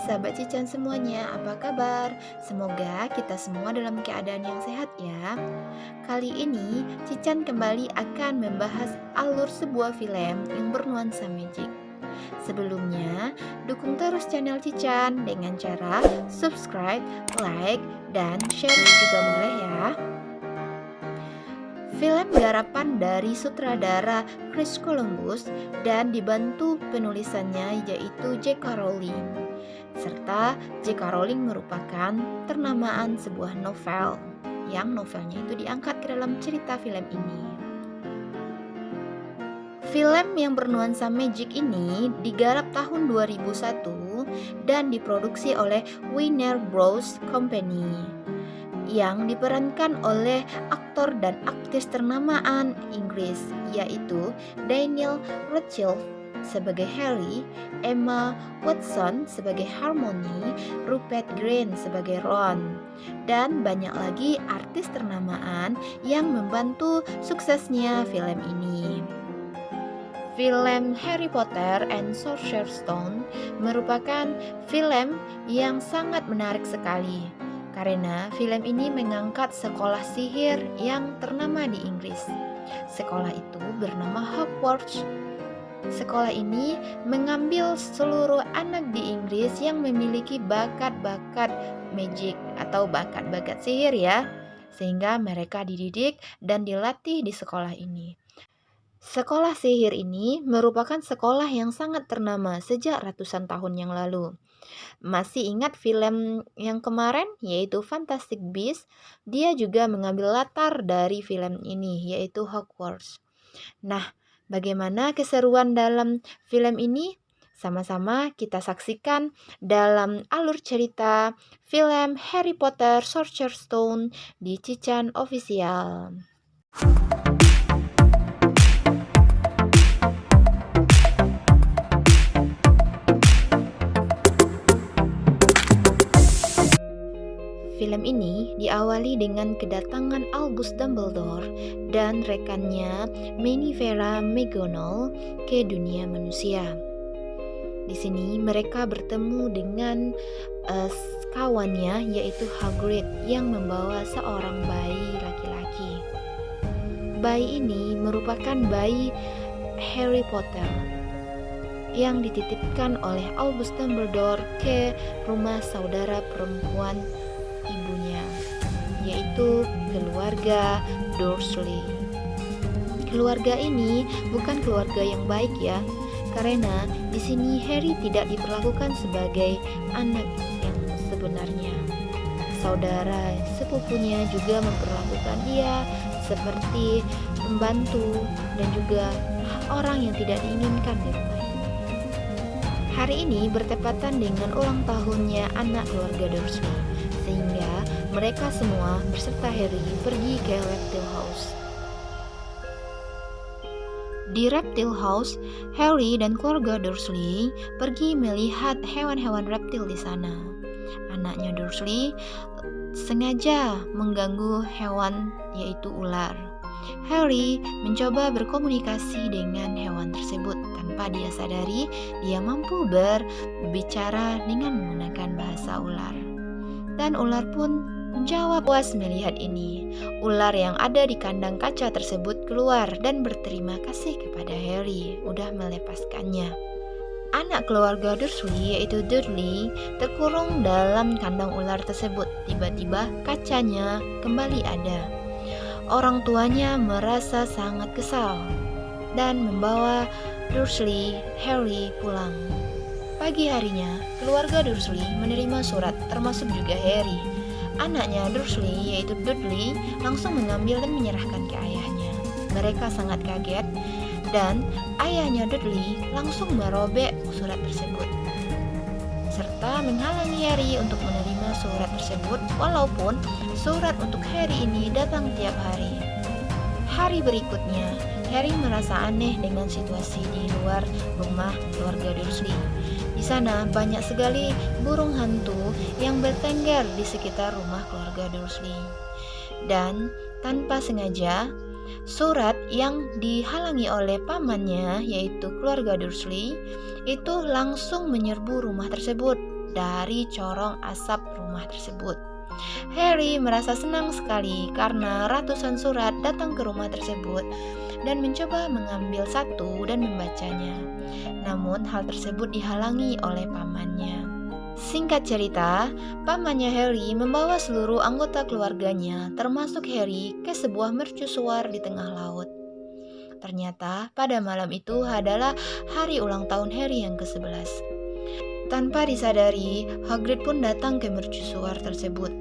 sahabat Cican semuanya, apa kabar? Semoga kita semua dalam keadaan yang sehat ya. Kali ini Cican kembali akan membahas alur sebuah film yang bernuansa magic. Sebelumnya, dukung terus channel Cican dengan cara subscribe, like, dan share juga boleh ya. Film garapan dari sutradara Chris Columbus dan dibantu penulisannya yaitu J.K. Rowling. Serta J.K. Rowling merupakan ternamaan sebuah novel yang novelnya itu diangkat ke dalam cerita film ini. Film yang bernuansa magic ini digarap tahun 2001 dan diproduksi oleh Warner Bros. Company yang diperankan oleh aktor dan aktris ternamaan Inggris yaitu Daniel Radcliffe sebagai Harry, Emma Watson sebagai Hermione, Rupert Grint sebagai Ron, dan banyak lagi artis ternamaan yang membantu suksesnya film ini. Film Harry Potter and Sorcerer's Stone merupakan film yang sangat menarik sekali karena film ini mengangkat sekolah sihir yang ternama di Inggris. Sekolah itu bernama Hogwarts. Sekolah ini mengambil seluruh anak di Inggris yang memiliki bakat-bakat magic atau bakat-bakat sihir ya, sehingga mereka dididik dan dilatih di sekolah ini. Sekolah sihir ini merupakan sekolah yang sangat ternama sejak ratusan tahun yang lalu. Masih ingat film yang kemarin yaitu Fantastic Beasts? Dia juga mengambil latar dari film ini yaitu Hogwarts. Nah, bagaimana keseruan dalam film ini? Sama-sama kita saksikan dalam alur cerita film Harry Potter Sorcerer's Stone di Cican Official. Film ini diawali dengan kedatangan Albus Dumbledore dan rekannya Minerva McGonagall ke dunia manusia. Di sini mereka bertemu dengan kawannya yaitu Hagrid yang membawa seorang bayi laki-laki. Bayi ini merupakan bayi Harry Potter yang dititipkan oleh Albus Dumbledore ke rumah saudara perempuan ibunya, yaitu keluarga Dursley. Keluarga ini bukan keluarga yang baik ya, karena di sini Harry tidak diperlakukan sebagai anak yang sebenarnya. Saudara sepupunya juga memperlakukan dia seperti pembantu dan juga orang yang tidak diinginkan di rumah ini. Hari ini bertepatan dengan ulang tahunnya anak keluarga Dursley, sehingga mereka semua beserta Harry pergi ke Reptile House. Di Reptile House, Harry dan keluarga Dursley pergi melihat hewan-hewan reptil di sana. Anaknya Dursley sengaja mengganggu hewan yaitu ular. Harry mencoba berkomunikasi dengan hewan tersebut tanpa dia sadari dia mampu berbicara dengan menggunakan bahasa ular. Dan ular pun menjawab puas melihat ini. Ular yang ada di kandang kaca tersebut keluar dan berterima kasih kepada Harry udah melepaskannya. Anak keluarga Dursley yaitu Dudley terkurung dalam kandang ular tersebut. Tiba-tiba kacanya kembali ada. Orang tuanya merasa sangat kesal dan membawa Harry pulang. Pagi harinya, keluarga Dursley menerima surat termasuk juga Harry. Anaknya Dursley yaitu Dudley langsung mengambil dan menyerahkan ke ayahnya. Mereka sangat kaget dan ayahnya Dudley langsung merobek surat tersebut serta menghalangi Harry untuk menerima surat tersebut walaupun surat untuk Harry ini datang tiap hari. Hari berikutnya, Harry merasa aneh dengan situasi di luar rumah keluarga Dursley. Di sana banyak sekali burung hantu yang bertengger di sekitar rumah keluarga Dursley. Dan tanpa sengaja, surat yang dihalangi oleh pamannya yaitu keluarga Dursley itu langsung menyerbu rumah tersebut dari corong asap rumah tersebut. Harry merasa senang sekali karena ratusan surat datang ke rumah tersebut dan mencoba mengambil satu dan membacanya. Namun hal tersebut dihalangi oleh pamannya. Singkat cerita, pamannya Harry membawa seluruh anggota keluarganya, termasuk Harry, ke sebuah mercusuar di tengah laut. Ternyata pada malam itu adalah hari ulang tahun Harry yang ke-11. Tanpa disadari, Hagrid pun datang ke mercusuar tersebut.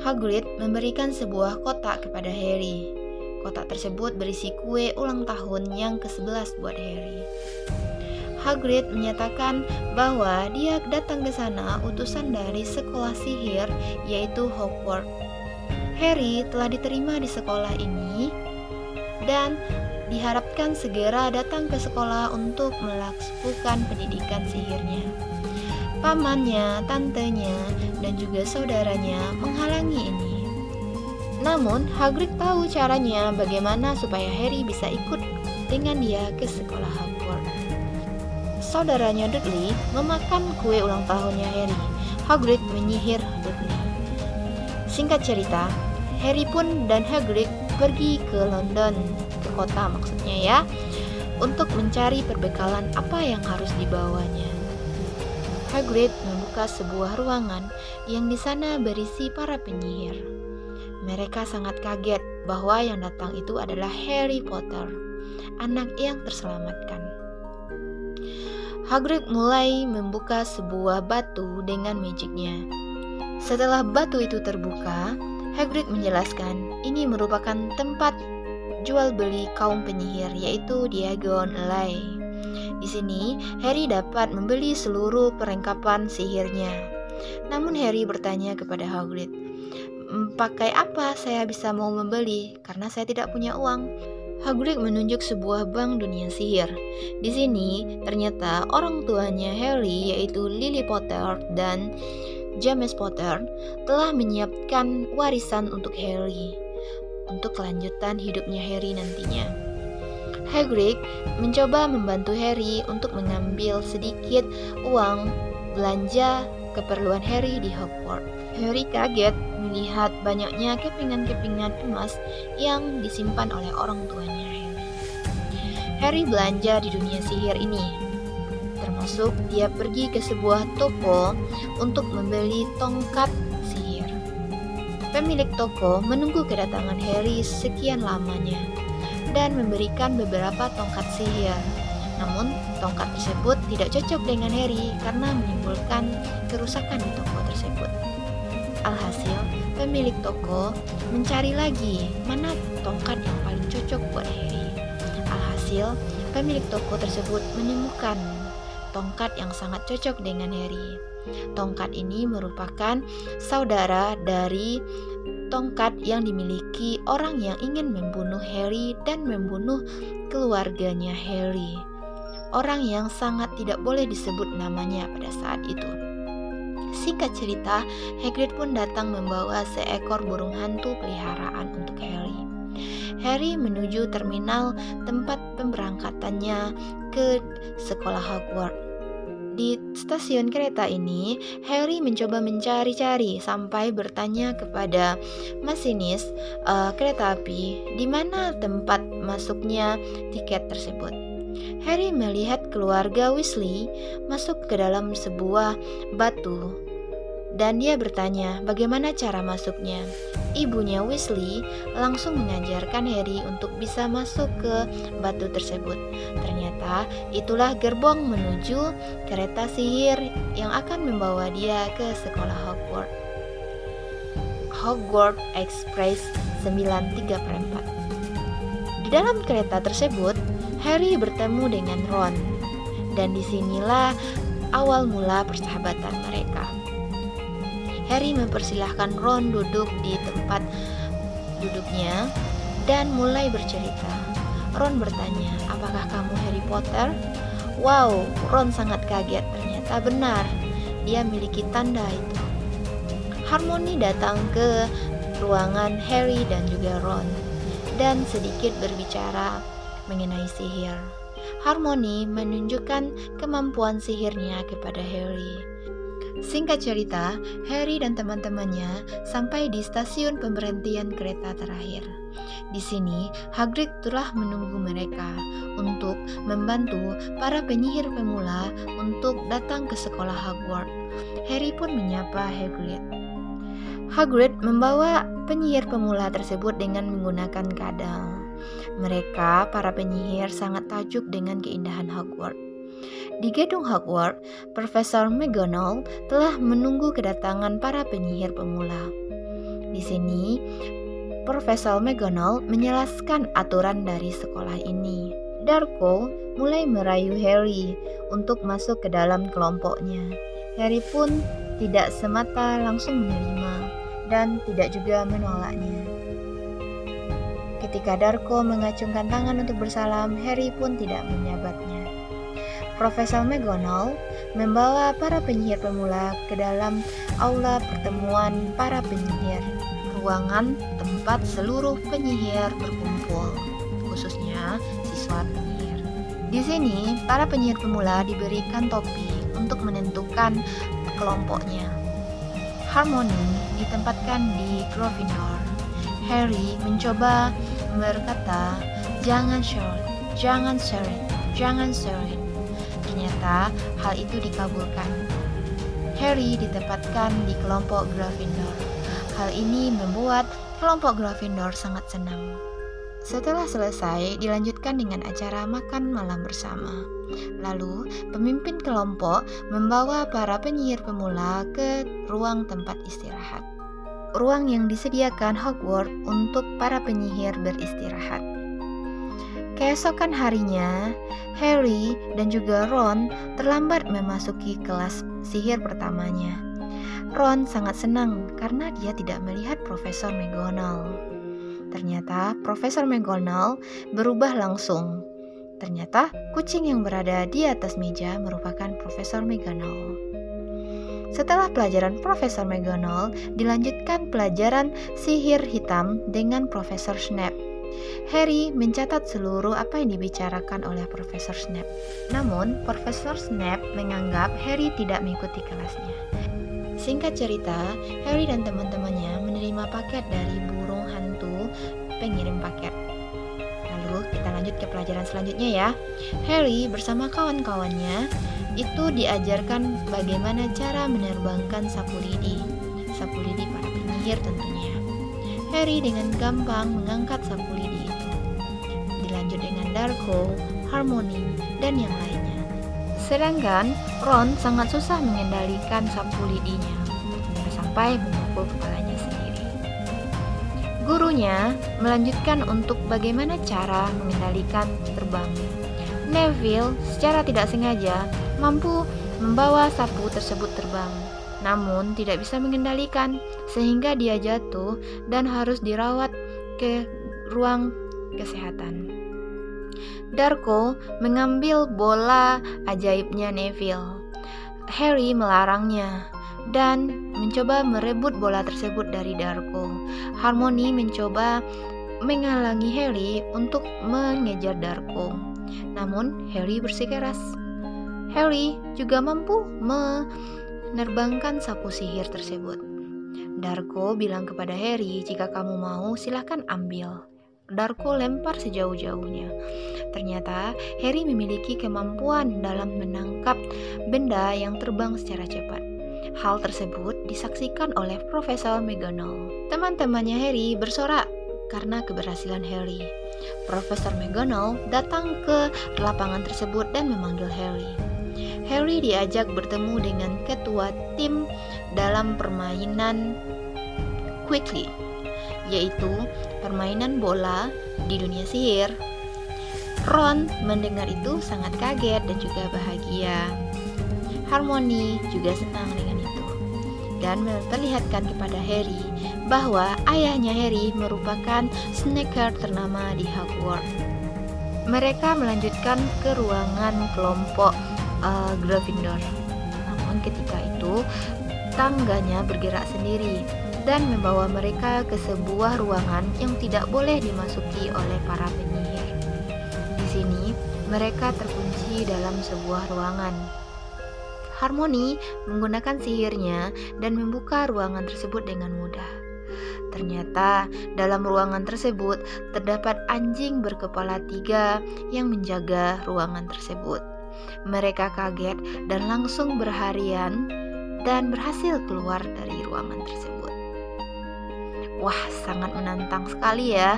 Hagrid memberikan sebuah kotak kepada Harry. Kotak tersebut berisi kue ulang tahun yang ke-11 buat Harry. Hagrid menyatakan bahwa dia datang ke sana utusan dari sekolah sihir, yaitu Hogwarts. Harry telah diterima di sekolah ini dan diharapkan segera datang ke sekolah untuk melakukan pendidikan sihirnya. Pamannya, tantenya, dan juga saudaranya menghalangi ini. Namun, Hagrid tahu caranya bagaimana supaya Harry bisa ikut dengan dia ke sekolah Hogwarts. Saudaranya Dudley memakan kue ulang tahunnya Harry. Hagrid menyihir Dudley. Singkat cerita, Harry pun dan Hagrid pergi ke London, ke kota maksudnya ya, untuk mencari perbekalan apa yang harus dibawanya. Hagrid membuka sebuah ruangan yang di sana berisi para penyihir. Mereka sangat kaget bahwa yang datang itu adalah Harry Potter, anak yang terselamatkan. Hagrid mulai membuka sebuah batu dengan magicnya. Setelah batu itu terbuka, Hagrid menjelaskan ini merupakan tempat jual beli kaum penyihir, yaitu Diagon Alley. Di sini, Harry dapat membeli seluruh perlengkapan sihirnya. Namun Harry bertanya kepada Hagrid, "Pakai apa saya bisa mau membeli? Karena saya tidak punya uang." Hagrid menunjuk sebuah bank dunia sihir. Di sini, ternyata orang tuanya Harry, yaitu Lily Potter dan James Potter, telah menyiapkan warisan untuk Harry, untuk kelanjutan hidupnya Harry nantinya. Hagrid mencoba membantu Harry untuk mengambil sedikit uang belanja keperluan Harry di Hogwarts. Harry kaget melihat banyaknya kepingan-kepingan emas yang disimpan oleh orang tuanya Harry. Harry belanja di dunia sihir ini, termasuk dia pergi ke sebuah toko untuk membeli tongkat sihir. Pemilik toko menunggu kedatangan Harry sekian lamanya dan memberikan beberapa tongkat sihir. Namun, tongkat tersebut tidak cocok dengan Harry karena menimbulkan kerusakan di toko tersebut. Alhasil, pemilik toko mencari lagi mana tongkat yang paling cocok buat Harry. Alhasil, pemilik toko tersebut menemukan tongkat yang sangat cocok dengan Harry. Tongkat ini merupakan saudara dari tongkat yang dimiliki orang yang ingin membunuh Harry dan membunuh keluarganya Harry. Orang yang sangat tidak boleh disebut namanya pada saat itu. Singkat cerita, Hagrid pun datang membawa seekor burung hantu peliharaan untuk Harry. Harry menuju terminal tempat pemberangkatannya ke sekolah Hogwarts. Di stasiun kereta ini, Harry mencoba mencari-cari sampai bertanya kepada masinis kereta api di mana tempat masuknya tiket tersebut. Harry melihat keluarga Weasley masuk ke dalam sebuah batu dan dia bertanya bagaimana cara masuknya. Ibunya Weasley langsung mengajarkan Harry untuk bisa masuk ke batu tersebut. Ternyata itulah gerbong menuju kereta sihir yang akan membawa dia ke sekolah Hogwarts. Hogwarts Express 93/4. Di dalam kereta tersebut, Harry bertemu dengan Ron, dan disinilah awal mula persahabatan mereka. Harry mempersilahkan Ron duduk di tempat duduknya dan mulai bercerita. Ron bertanya, "Apakah kamu Harry Potter?" Wow, Ron sangat kaget. Ternyata benar, dia miliki tanda itu. Hermione datang ke ruangan Harry dan juga Ron dan sedikit berbicara mengenai sihir. Hermione menunjukkan kemampuan sihirnya kepada Harry. Singkat cerita, Harry dan teman-temannya sampai di stasiun pemberhentian kereta terakhir. Di sini, Hagrid telah menunggu mereka untuk membantu para penyihir pemula untuk datang ke sekolah Hogwarts. Harry pun menyapa Hagrid. Hagrid membawa penyihir pemula tersebut dengan menggunakan kadal. Mereka, para penyihir, sangat takjub dengan keindahan Hogwarts. Di gedung Hogwarts, Profesor McGonagall telah menunggu kedatangan para penyihir pemula. Di sini, Profesor McGonagall menjelaskan aturan dari sekolah ini. Draco mulai merayu Harry untuk masuk ke dalam kelompoknya. Harry pun tidak semata langsung menerima dan tidak juga menolaknya. Ketika Draco mengacungkan tangan untuk bersalam, Harry pun tidak menyabetnya. Profesor McGonagall membawa para penyihir pemula ke dalam aula pertemuan para penyihir, ruangan tempat seluruh penyihir berkumpul, khususnya siswa penyihir. Di sini, para penyihir pemula diberikan topi untuk menentukan kelompoknya. Hermione ditempatkan di Gryffindor. Harry mencoba berkata, "Jangan Sirius, jangan Sirius, jangan Sirius." Ternyata hal itu dikabulkan. Harry ditempatkan di kelompok Gryffindor. Hal ini membuat kelompok Gryffindor sangat senang. Setelah selesai, dilanjutkan dengan acara makan malam bersama. Lalu, pemimpin kelompok membawa para penyihir pemula ke ruang tempat istirahat. Ruang yang disediakan Hogwarts untuk para penyihir beristirahat. Keesokan harinya, Harry dan juga Ron terlambat memasuki kelas sihir pertamanya. Ron sangat senang karena dia tidak melihat Profesor McGonagall. Ternyata Profesor McGonagall berubah langsung. Ternyata kucing yang berada di atas meja merupakan Profesor McGonagall. Setelah pelajaran Profesor McGonagall, dilanjutkan pelajaran sihir hitam dengan Profesor Snape. Harry mencatat seluruh apa yang dibicarakan oleh Profesor Snape. Namun, Profesor Snape menganggap Harry tidak mengikuti kelasnya. Singkat cerita, Harry dan teman-temannya menerima paket dari burung hantu pengirim paket. Lalu, kita lanjut ke pelajaran selanjutnya ya. Harry bersama kawan-kawannya itu diajarkan bagaimana cara menerbangkan sapu lidi para penyihir tentunya. Harry dengan gampang mengangkat sapu lidi itu. Dilanjut dengan Draco, Hermione, dan yang lainnya. Sedangkan Ron sangat susah mengendalikan sapu lidinya, sampai memukul kepalanya sendiri. Gurunya melanjutkan untuk bagaimana cara mengendalikan terbang. Neville secara tidak sengaja mampu membawa sapu tersebut terbang, namun tidak bisa mengendalikan sehingga dia jatuh dan harus dirawat ke ruang kesehatan. Draco mengambil bola ajaibnya Neville. Harry melarangnya dan mencoba merebut bola tersebut dari Draco. Hermione mencoba menghalangi Harry untuk mengejar Draco. Namun Harry bersikeras. Harry juga mampu menerbangkan sapu sihir tersebut. Draco bilang kepada Harry, "Jika kamu mau, silahkan ambil." Draco lempar sejauh-jauhnya. Ternyata Harry memiliki kemampuan dalam menangkap benda yang terbang secara cepat. Hal tersebut disaksikan oleh Profesor McGonagall. Teman-temannya Harry bersorak karena keberhasilan Harry. Profesor McGonagall datang ke lapangan tersebut dan memanggil Harry. Harry diajak bertemu dengan ketua tim dalam permainan Quickly, yaitu permainan bola di dunia sihir. Ron mendengar itu sangat kaget dan juga bahagia. Hermione juga senang dengan itu dan memperlihatkan kepada Harry bahwa ayahnya Harry merupakan snacker ternama di Hogwarts. Mereka melanjutkan ke ruangan kelompok Gryffindor. Namun ketika itu tangganya bergerak sendiri dan membawa mereka ke sebuah ruangan yang tidak boleh dimasuki oleh para penyihir. Di sini mereka terkunci dalam sebuah ruangan. Harmony menggunakan sihirnya dan membuka ruangan tersebut dengan mudah. Ternyata dalam ruangan tersebut terdapat anjing berkepala 3 yang menjaga ruangan tersebut. Mereka kaget dan langsung berlarian dan berhasil keluar dari ruangan tersebut. Wah, sangat menantang sekali ya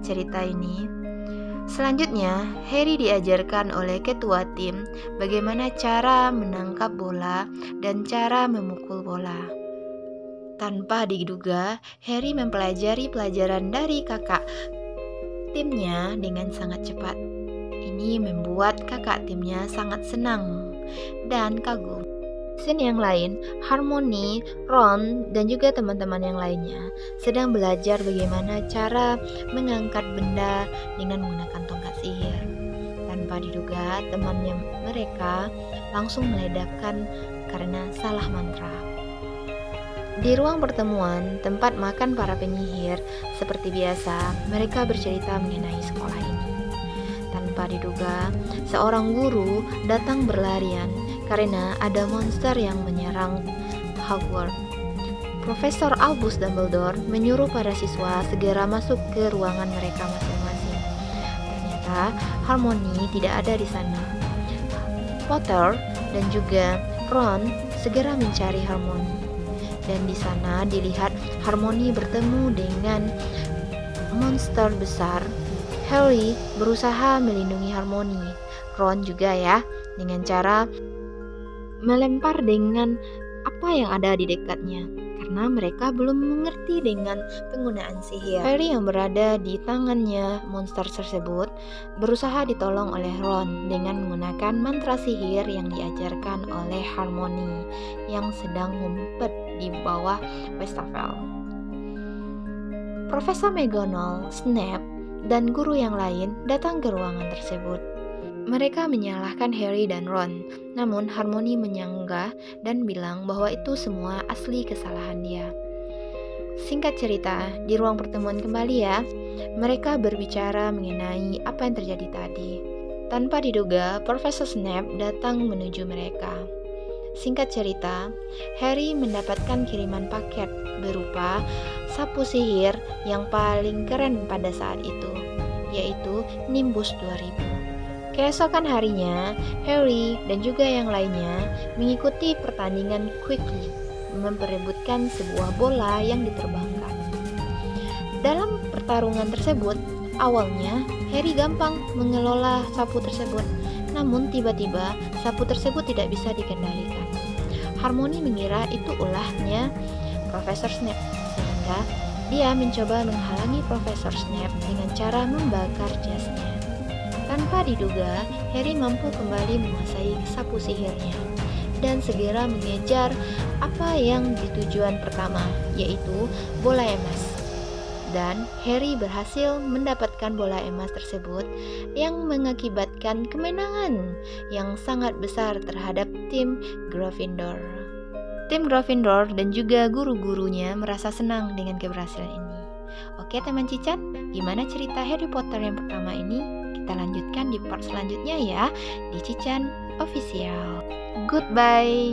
cerita ini. Selanjutnya, Harry diajarkan oleh ketua tim bagaimana cara menangkap bola dan cara memukul bola. Tanpa diduga, Harry mempelajari pelajaran dari kakak timnya dengan sangat cepat. Ini membuat kakak timnya sangat senang dan kagum. Scene yang lain, Harmony, Ron, dan juga teman-teman yang lainnya sedang belajar bagaimana cara mengangkat benda dengan menggunakan tongkat sihir. Tanpa diduga, temannya mereka langsung meledakkan karena salah mantra. Di ruang pertemuan, tempat makan para penyihir, seperti biasa, mereka bercerita mengenai sekolah ini. Tanpa diduga, seorang guru datang berlarian karena ada monster yang menyerang Hogwarts. Profesor Albus Dumbledore menyuruh para siswa segera masuk ke ruangan mereka masing-masing. Ternyata Harmony tidak ada di sana. Potter dan juga Ron segera mencari Harmony. Dan di sana dilihat Harmony bertemu dengan monster besar. Harry berusaha melindungi Harmony. Ron juga ya, dengan cara melempar dengan apa yang ada di dekatnya, karena mereka belum mengerti dengan penggunaan sihir. Harry yang berada di tangannya monster tersebut berusaha ditolong oleh Ron dengan menggunakan mantra sihir yang diajarkan oleh Harmony yang sedang ngumpet di bawah Wastafel. Profesor McGonagall, Snape, dan guru yang lain datang ke ruangan tersebut. Mereka menyalahkan Harry dan Ron, namun Harmony menyanggah dan bilang bahwa itu semua asli kesalahan dia. Singkat cerita, di ruang pertemuan kembali ya, mereka berbicara mengenai apa yang terjadi tadi. Tanpa diduga, Profesor Snape datang menuju mereka. Singkat cerita, Harry mendapatkan kiriman paket berupa sapu sihir yang paling keren pada saat itu, yaitu Nimbus 2000. Keesokan harinya, Harry dan juga yang lainnya mengikuti pertandingan quickly, memperebutkan sebuah bola yang diterbangkan. Dalam pertarungan tersebut, awalnya Harry gampang mengelola sapu tersebut, namun tiba-tiba sapu tersebut tidak bisa dikendalikan. Harmony mengira itu ulahnya Profesor Snape, sehingga dia mencoba menghalangi Profesor Snape dengan cara membakar jasnya. Tanpa diduga, Harry mampu kembali menguasai sapu sihirnya dan segera mengejar apa yang ditujuan pertama, yaitu bola emas. Dan Harry berhasil mendapatkan bola emas tersebut yang mengakibatkan kemenangan yang sangat besar terhadap tim Gryffindor. Tim Gryffindor dan juga guru-gurunya merasa senang dengan keberhasilan ini. Oke teman Cican, gimana cerita Harry Potter yang pertama ini? Kita lanjutkan di part selanjutnya ya, di Cican Official. Goodbye.